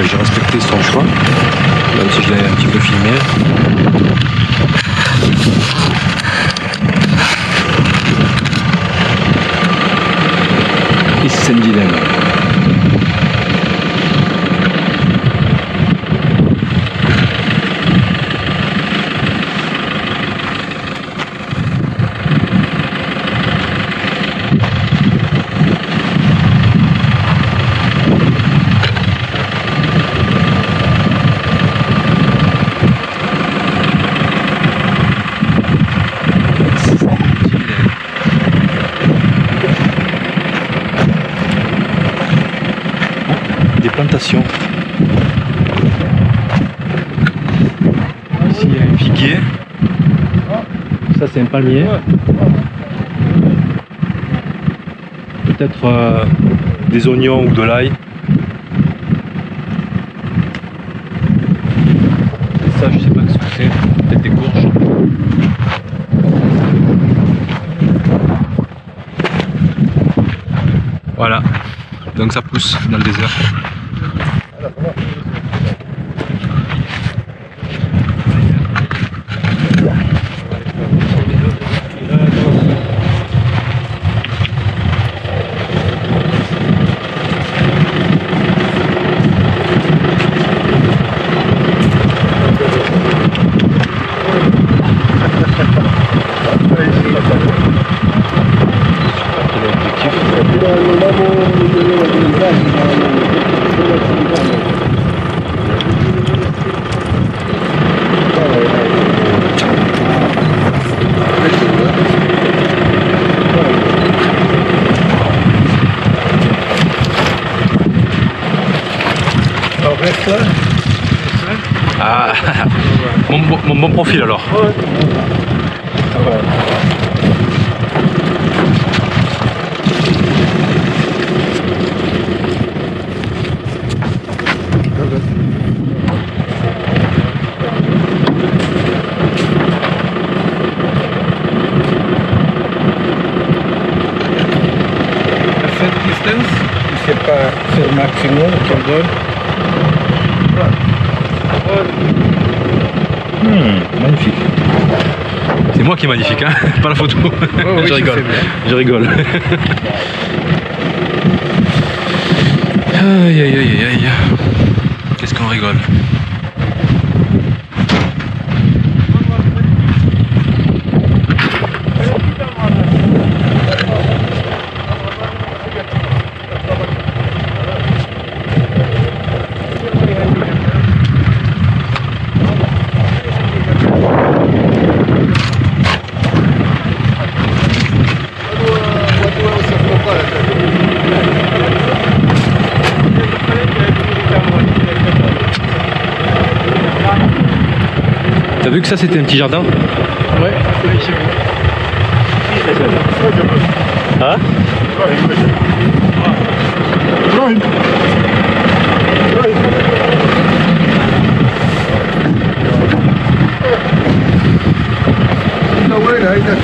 j'ai respecté son choix, même si je l'ai un petit peu filmé. Et c'est un dilemme. Des plantations. Ici il y a un figuier. Ça c'est un palmier. Peut-être des oignons ou de l'ail. Et ça je sais pas ce que c'est. Peut-être des courges. Voilà. Donc ça pousse dans le désert. Ah, mon bon profil alors. Cette distance, je sais pas faire maximum, quel donne. Magnifique. C'est moi qui est magnifique, hein, pas la photo. Oh, oui, je rigole. Je rigole. Aïe aïe aïe aïe. Qu'est-ce qu'on rigole. T'as vu que ça c'était un petit jardin? Ouais, c'est vrai. Hein? Está buena, ahí está.